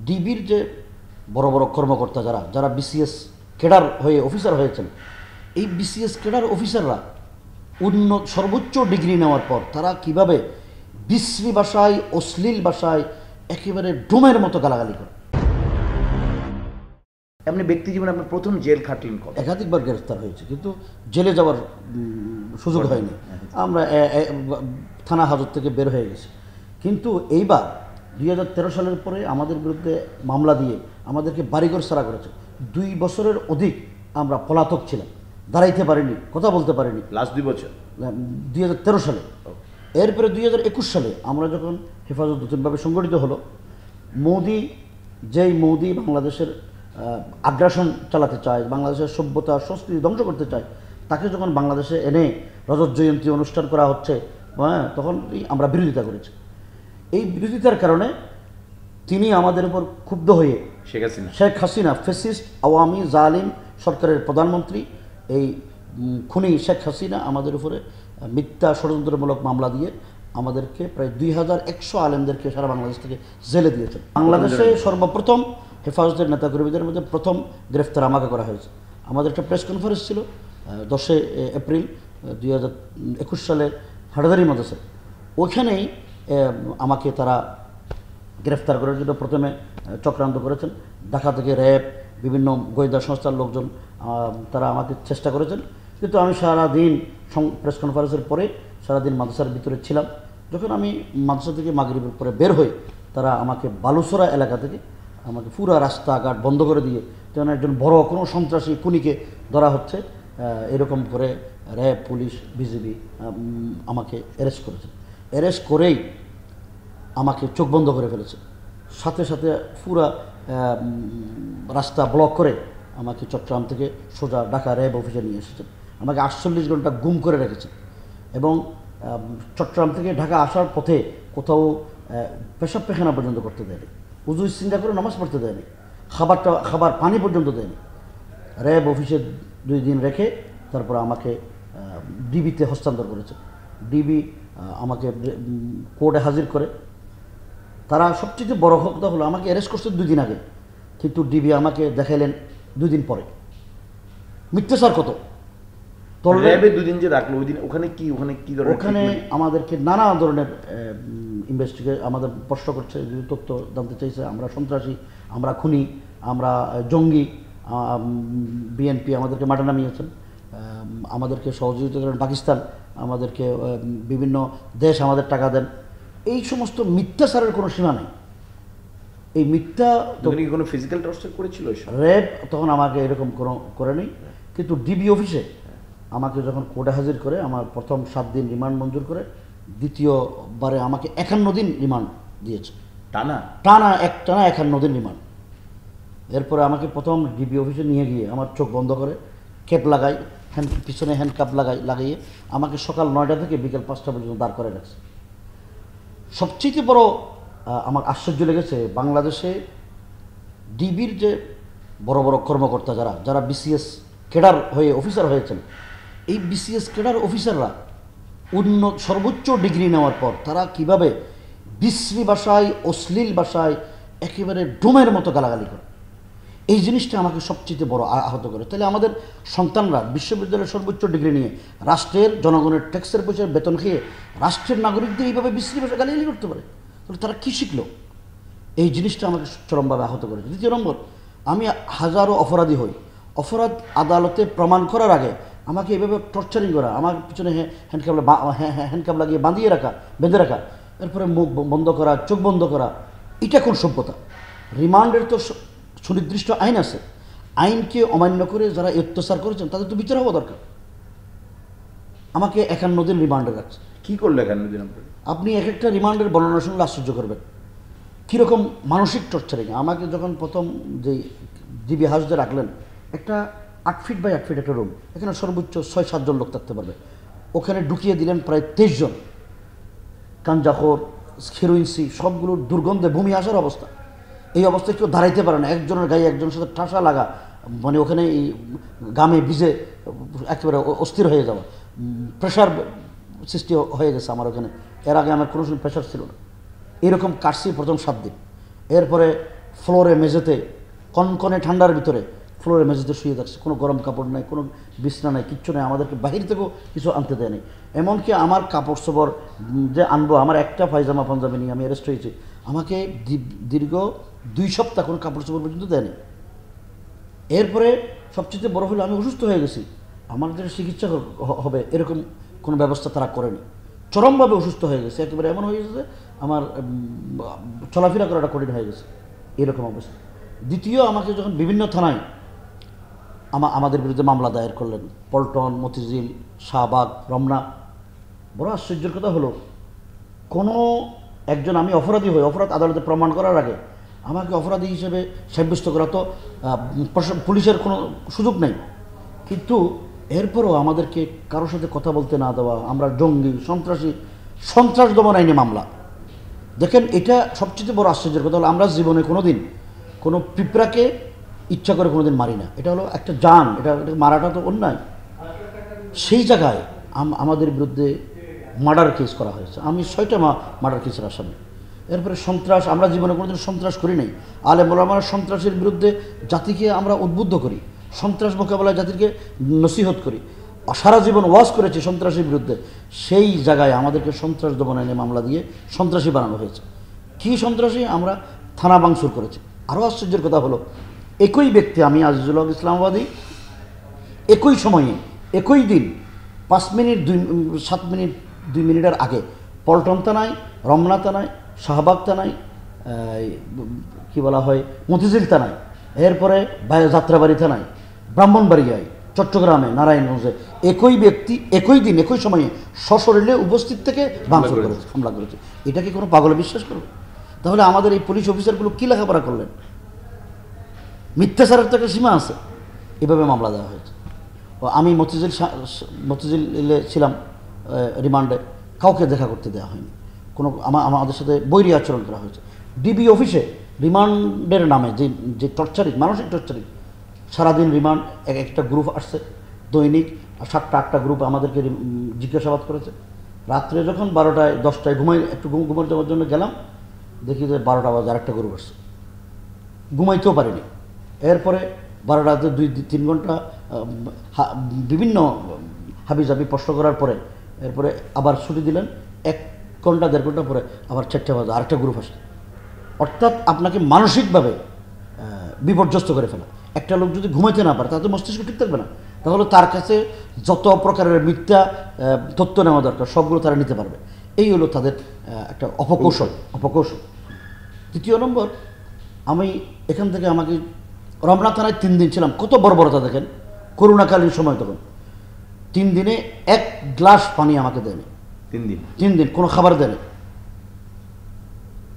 ডিবির যে বড় বড় কর্মকর্তা যারা যারা বিসিএস ক্যাডার হয়ে অফিসার হয়েছেন, এই বিসিএস ক্যাডার অফিসাররা সর্বোচ্চ ডিগ্রি নেওয়ার পর তারা কিভাবে বিশ্রী ভাষায়, অশ্লীল ভাষায় একেবারে ডোমের মতো গালাগালি করে। এমনি ব্যক্তি জীবনে আপনার প্রথম জেল খাটলেন কবে? একাধিকবার গ্রেফতার হয়েছে, কিন্তু জেলে যাওয়ার সুযোগ হয়নি। আমরা থানা হাজত থেকে বের হয়ে গেছি। কিন্তু এইবার 2013 সালের পরে আমাদের বিরুদ্ধে মামলা দিয়ে আমাদেরকে বাড়িঘর ছাড়া করেছে। 2 বছরের অধিক আমরা পলাতক ছিলাম, দাঁড়াইতে পারিনি, কথা বলতে পারিনি। লাস্ট 2 বছর 2013 সালে। এরপরে 2021 সালে আমরা যখন হেফাজত নতুনভাবে সংগঠিত হলো, মোদি বাংলাদেশের আগ্রাসন চালাতে চায়, বাংলাদেশের সভ্যতা সংস্কৃতি ধ্বংস করতে চায়, তাকে যখন বাংলাদেশে এনে রজত জয়ন্তী অনুষ্ঠান করা হচ্ছে, তখন আমরা বিরোধিতা করেছি। এই বিরোধিতার কারণে তিনি আমাদের উপর ক্ষুব্ধ হয়ে শেখ হাসিনা ফ্যাসিস্ট আওয়ামী জালিম সরকারের প্রধানমন্ত্রী, এই খুনি শেখ হাসিনা আমাদের উপরে মিথ্যা ষড়যন্ত্রমূলক মামলা দিয়ে আমাদেরকে প্রায় 2100 আলেমদেরকে সারা বাংলাদেশ থেকে জেলে দিয়েছেন। বাংলাদেশে সর্বপ্রথম হেফাজতের নেতাকর্মীদের মধ্যে প্রথম গ্রেফতার আমাকে করা হয়েছে। আমাদের একটা প্রেস কনফারেন্স ছিল 10 এপ্রিল 2021 সালে হাটাদারি মাদ্রাসায়। ওইখানেই আমাকে তারা গ্রেফতার করার জন্য প্রথমে চক্রান্ত করেছেন। ঢাকা থেকে র্যাব, বিভিন্ন গোয়েন্দা সংস্থার লোকজন তারা আমাকে চেষ্টা করেছেন, কিন্তু আমি সারাদিন প্রেস কনফারেন্সের পরে সারাদিন মাদ্রাসার ভিতরে ছিলাম। যখন আমি মাদ্রাসা থেকে মাগরিবের পরে বের হই, তারা আমাকে বালুসরা এলাকা থেকে আমাকে পুরো রাস্তাঘাট বন্ধ করে দিয়ে, যেন একজন বড় কোনো সন্ত্রাসী খুনিকে ধরা হচ্ছে এরকম করে র্যাব, পুলিশ, বিজিবি আমাকে অ্যারেস্ট করেছে। অ্যারেস্ট করেই আমাকে চোখ বন্ধ করে ফেলেছে। সাথে সাথে পুরা রাস্তা ব্লক করে আমাকে চট্টগ্রাম থেকে সোজা ঢাকা র্যাব অফিসে নিয়ে এসেছেন। আমাকে 48 ঘন্টা গুম করে রেখেছে এবং চট্টগ্রাম থেকে ঢাকা আসার পথে কোথাও পেশাব পায়খানা পর্যন্ত করতে দেয়নি, উজু ইস্তিনজা করে নামাজ পড়তে দেয়নি, খাবার পানি পর্যন্ত দেয়নি। র্যাব অফিসে 2 দিন রেখে তারপর আমাকে ডিবিতে হস্তান্তর করেছে। ডিবি আমাকে কোর্টে হাজির করে। তারা সবচেয়ে বড় কথা হলো আমাকে অ্যারেস্ট করছে 2 দিন আগে, কিন্তু ডিবি আমাকে দেখাইলেন 2 দিন পরে। মিথ্যাচার কত! র্যাবে 2 দিন যে রাখলো, ওখানে কি ধরনের? ওখানে আমাদেরকে নানা ধরনের ইনভেস্টিগেট আমাদের প্রশ্ন করছে, তথ্য জানতে চাইছে। আমরা সন্ত্রাসী, আমরা খুনি, আমরা জঙ্গি। বিএনপি আমাদেরকে মাঠে নামিয়েছেন, আমাদেরকে সহযোগিতা করেন পাকিস্তান, আমাদেরকে বিভিন্ন দেশ আমাদের টাকা দেন। এই সমস্ত মিথ্যাচারের কোনো সীমা নেই। এই মিথ্যা কোনো ফিজিক্যাল টর্চার করেছিল র্যাব তখন আমাকে এরকম কোনো করেনি, কিন্তু ডিবি অফিসে আমাকে যখন কোর্টে হাজির করে আমার প্রথম 7 দিন রিমান্ড মঞ্জুর করে, দ্বিতীয়বারে আমাকে 51 দিন রিমান্ড দিয়েছে। টানা 51 দিন রিমান্ড। এরপরে আমাকে প্রথম ডিবি অফিসে নিয়ে গিয়ে আমার চোখ বন্ধ করে ক্যাপ লাগাই, পিছনে হ্যান্ডকাপ লাগিয়ে আমাকে সকাল 9টা থেকে বিকেল 5টা পর্যন্ত দাঁড় করে রাখছে। সবচেয়ে বড় আমার আশ্চর্য লেগেছে, বাংলাদেশে ডিবির যে বড় বড় কর্মকর্তা যারা যারা বিসিএস ক্যাডার হয়ে অফিসার হয়েছেন, এই বিসিএস ক্যাডার অফিসাররা সর্বোচ্চ ডিগ্রি নেওয়ার পর তারা কিভাবে বিশ্রী ভাষায়, অশ্লীল ভাষায় একেবারে ডোমের মতো গালাগালি করে, এই জিনিসটা আমাকে সবচেয়ে বড় আহত করে। তাহলে আমাদের সন্তানরা বিশ্ববিদ্যালয়ের সর্বোচ্চ ডিগ্রি নিয়ে রাষ্ট্রের জনগণের ট্যাক্সের পয়সার বেতন খেয়ে রাষ্ট্রের নাগরিকদের এইভাবে বিশ্রী ভাষা গালাগালি করতে পারে, তাহলে তারা কী শিখলো? এই জিনিসটা আমাকে চরমভাবে আহত করেছে। দ্বিতীয় নম্বর, আমি হাজারো অপরাধী হই, অপরাধ আদালতে প্রমাণ করার আগে আমাকে এভাবে টর্চারিং করা, আমার পিছনে হ্যান্ডকাপ লাগিয়ে বেঁধে রাখা, এরপরে মুখ বন্ধ করা, চোখ বন্ধ করা, এটা কোন সভ্যতা? রিমান্ডের তো সুনির্দিষ্ট আইন আছে। আইনকে অমান্য করে যারা অত্যাচার করেছেন তাদের তো বিচার হওয়া দরকার। আমাকে 51 দিন রিমান্ডে রাখছে। কী করলো 51 দিন? আপনি এক একটা রিমান্ডের বর্ণনা শুনলে আশ্চর্য করবেন কীরকম মানসিক টর্চারিং। আমাকে যখন প্রথম যে ডিবি হাউসে রাখলেন, একটা 8 ফিট বাই 8 ফিট একটা রুম, এখানে সর্বোচ্চ 6-7 জন লোক থাকতে পারবে। ওখানে ঢুকিয়ে দিলেন প্রায় 23 জন, গাঞ্জাখোর, হেরোইনসি, সবগুলোর দুর্গন্ধে বমি আসার অবস্থা। এই অবস্থায় কেউ দাঁড়াইতে পারে না, একজনের গায়ে একজনের সাথে ঠাসা লাগা, মানে ওখানে এই গামে ভিজে একেবারে অস্থির হয়ে যাওয়া, প্রেশার সৃষ্টি হয়ে গেছে আমার ওখানে। এর আগে আমার কোনো সময় প্রেশার ছিল না। এরকম কাটছি প্রথম 7 দিন। এরপরে ফ্লোরে মেঝেতে কনকনে ঠান্ডার ভিতরে ফ্লোরে মেঝেতে শুয়ে থাকছে, কোনো গরম কাপড় নাই, কোনো বিছনা নাই, কিচ্ছু নেই, আমাদেরকে বাহির থেকেও কিছু আনতে দেয়নি। এমনকি আমার কাপড় চোপড় যে আনবো, আমার একটা পায়জামা পাঞ্জাবি নিয়ে আমি অ্যারেস্ট হয়েছি, আমাকে দীর্ঘ 2 সপ্তাহ কোনো কাপড় চোপড় পর্যন্ত দেয়নি। এরপরে সবচেয়ে বড় হলো আমি অসুস্থ হয়ে গেছি, আমার যে চিকিৎসা হবে এরকম কোনো ব্যবস্থা তারা করেনি। চরমভাবে অসুস্থ হয়ে গেছে, একেবারে এমন হয়ে গেছে যে আমার চলাফেরা করাটা কঠিন হয়ে গেছে, এরকম অবস্থা। দ্বিতীয়, আমাকে যখন বিভিন্ন থানায় আমাদের বিরুদ্ধে মামলা দায়ের করলেন, পল্টন, মতিঝিল, শাহবাগ, রমনা, বড় আশ্চর্যের কথা হলো কোনো একজন, আমি অপরাধী হই, অপরাধ আদালতে প্রমাণ করার আগে আমাকে অপরাধী হিসেবে সাব্যস্ত করা তো পুলিশের কোনো সুযোগ নেই। কিন্তু এরপরও আমাদেরকে কারোর সাথে কথা বলতে না দেওয়া, আমরা জঙ্গি, সন্ত্রাসী, সন্ত্রাস দমন আইনে মামলা। দেখেন, এটা সবচেয়ে বড় আশ্চর্যের কথা হলো আমরা জীবনে কোনো দিন কোনো পিঁপড়াকে ইচ্ছা করে কোনো দিন মারি না, এটা হলো একটা জান, এটা মারাটা তো অন্যায়। সেই জায়গায় আমাদের বিরুদ্ধে মার্ডার কেস করা হয়েছে, আমি 6টা মার্ডার কেসের আসামি। এরপরে সন্ত্রাস, আমরা জীবনে কোনোদিন সন্ত্রাস করি নাই। আলেম ওলামারা সন্ত্রাসের বিরুদ্ধে জাতিকে আমরা উদ্বুদ্ধ করি, সন্ত্রাস মোকাবেলায় জাতিকে নসিহত করি, সারা জীবন ওয়াজ করেছি সন্ত্রাসের বিরুদ্ধে। সেই জায়গায় আমাদেরকে সন্ত্রাস দমন আইনে মামলা দিয়ে সন্ত্রাসী বানানো হয়েছে। কী সন্ত্রাসী? আমরা থানা ভাঙচুর করেছি। আরও আশ্চর্যের কথা হলো, একই ব্যক্তি, আমি আজিজুল হক ইসলামাবাদী, একই সময়ে একই দিন 5 মিনিট 7 মিনিট 2 মিনিটের আগে পল্টন থানায়, রমনা থানায়, শাহবাগ থানায়, কি বলা হয়, মতিঝিল থানায়, এরপরে যাত্রাবাড়ি থানায়, ব্রাহ্মণবাড়িয়ায়, চট্টগ্রামে, নারায়ণগঞ্জে একই ব্যক্তি একই দিন একই সময়ে সশরীরে উপস্থিত থেকে ভাঙচুর করেছে, হামলা করেছে। এটা কি কোনো পাগলে বিশ্বাস করবে? তাহলে আমাদের এই পুলিশ অফিসারগুলো কী লেখাপড়া করলেন? মিথ্যাচারের তো একটা সীমা আছে। এভাবে মামলা দেওয়া হয়েছে। আমি মতিঝিলে ছিলাম রিমান্ডে, কাউকে দেখা করতে দেওয়া হয়নি, কোনো আমাদের সাথে বৈরী আচরণ করা হয়েছে। ডিবি অফিসে রিমান্ডের নামে যে টর্চারিং, মানসিক টর্চারিং, সারাদিন রিমান্ড, একটা গ্রুপ আসছে দৈনিক 7টা-8টা গ্রুপ আমাদেরকে জিজ্ঞাসাবাদ করেছে। রাত্রে যখন 12টায় 10টায় একটু ঘুমাতে যাওয়ার জন্য গেলাম, দেখি যে 12টা বাজে আরেকটা গ্রুপ আসছে, ঘুমাইতেও পারিনি। এরপরে 12টাতে 2-3 ঘন্টা বিভিন্ন হাবিজাবি প্রশ্ন করার পরে এরপরে আবার ছুটি দিলেন। 1 ঘন্টা 1.5 ঘন্টা পরে আবার 4টা বাজে আরেকটা গ্রুপ আসছে। অর্থাৎ আপনাকে মানসিকভাবে বিপর্যস্ত করে ফেলা। একটা লোক যদি ঘুমাইতে না পারে, তাহলে মস্তিষ্ক ঠিক থাকবে না, তাহলে তার কাছে যত প্রকারের মিথ্যা তথ্য নেওয়া দরকার সবগুলো তারা নিতে পারবে। এই হলো তাদের একটা অপকৌশল। তৃতীয় নম্বর, আমি এখান থেকে আমাকে রমনা থানায় 3 দিন ছিলাম। কত বর্বরতা দেখেন, করোনাকালীন সময়, তখন 3 দিনে 1 গ্লাস পানি আমাকে দেয়নি। 3 দিন কোনো খাবার দেয়নি।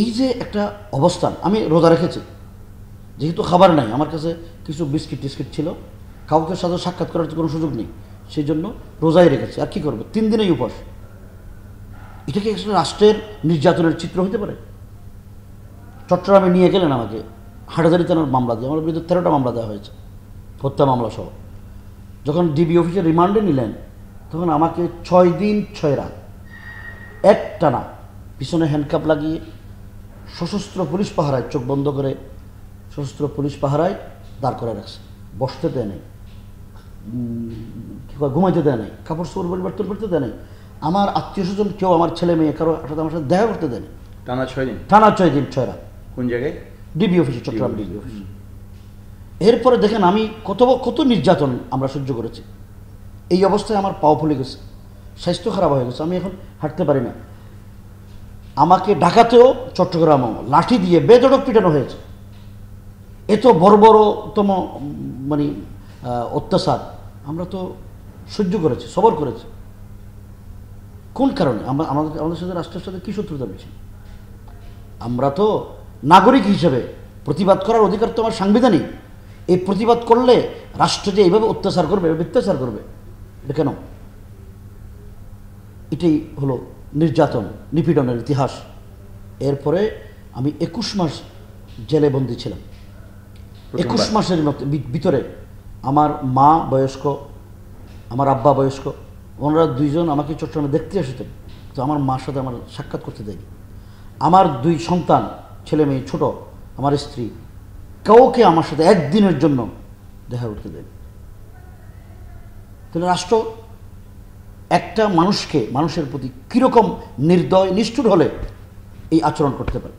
এই যে একটা অবস্থান, আমি রোজা রেখেছি, যেহেতু খাবার নাই, আমার কাছে কিছু বিস্কিট টিস্কিট ছিল, কাউকে সাথে সাক্ষাৎ করার কোনো সুযোগ নেই, সেই জন্য রোজাই রেখেছি। আর কী করবে, 3 দিনেই উপবাস। এটা কি আসলে রাষ্ট্রের নির্যাতনের চিত্র হতে পারে? চট্টগ্রামে নিয়ে গেলেন আমাকে, হাটাজারি থানার মামলা দিয়ে আমার বিরুদ্ধে 13টা মামলা দেওয়া হয়েছে, হত্যা মামলা সহ। যখন ডিবি অফিসে রিমান্ডে নিলেন, তখন আমাকে 6 দিন 6 রাত একটানা পিছনে হ্যান্ডকাপ লাগিয়ে সশস্ত্র পুলিশ পাহারায়, চোখ বন্ধ করে সশস্ত্র পুলিশ পাহারায় দাঁড় করে রাখছে। বসতে দেয় নাই, ঘুমাইতে দেয় নাই, কাপড় চোপড় পরিবর্তন করতে দেয় নাই। আমার আত্মীয় স্বজন কেউ, আমার ছেলে মেয়ে, কারো সাথে আমার সাথে দেখা করতে দেয়নি। টানা 6 দিন? টানা 6 দিন 6 রাত। কোন জায়গায়? ডিবি অফিসে, চট্টগ্রাম ডিবি অফিস। এরপরে দেখেন আমি কত নির্যাতন আমরা সহ্য করেছি। এই অবস্থায় আমার পাও ফুলে গেছে, স্বাস্থ্য খারাপ হয়ে গেছে, আমি এখন হাঁটতে পারি না। আমাকে ঢাকাতেও চট্টগ্রামেও লাঠি দিয়ে বেধড়ক পিটানো হয়েছে। এত বর্বরতম মানে অত্যাচার আমরা তো সহ্য করেছি, সবর করেছি। কোন কারণে? আমাদের সাথে রাষ্ট্রের সাথে কী শত্রুতা বেশি? আমরা তো নাগরিক হিসেবে প্রতিবাদ করার অধিকার তো আমার সাংবিধানিক। এই প্রতিবাদ করলে রাষ্ট্র যে এইভাবে অত্যাচার করবে, মিথ্যাচার করবে, এটা কেন? এটাই হলো নির্যাতন, নিপীড়নের ইতিহাস। এরপরে আমি 21 মাস জেলে বন্দি ছিলাম। 21 মাসের ভিতরে আমার মা বয়স্ক, আমার আব্বা বয়স্ক, ওনারা 2 জন আমাকে চট্টগ্রামে দেখতে এসেছেন, তো আমার মার সাথে আমার সাক্ষাৎ করতে দেয়নি। আমার 2 সন্তান, ছেলে মেয়ে ছোট, আমার স্ত্রী, কাউকে আমার সাথে একদিনের জন্য দেখা করতে দেন। তাহলে রাষ্ট্র একটা মানুষের প্রতি কীরকম নির্দয় নিষ্ঠুর হলে এই আচরণ করতে পারে।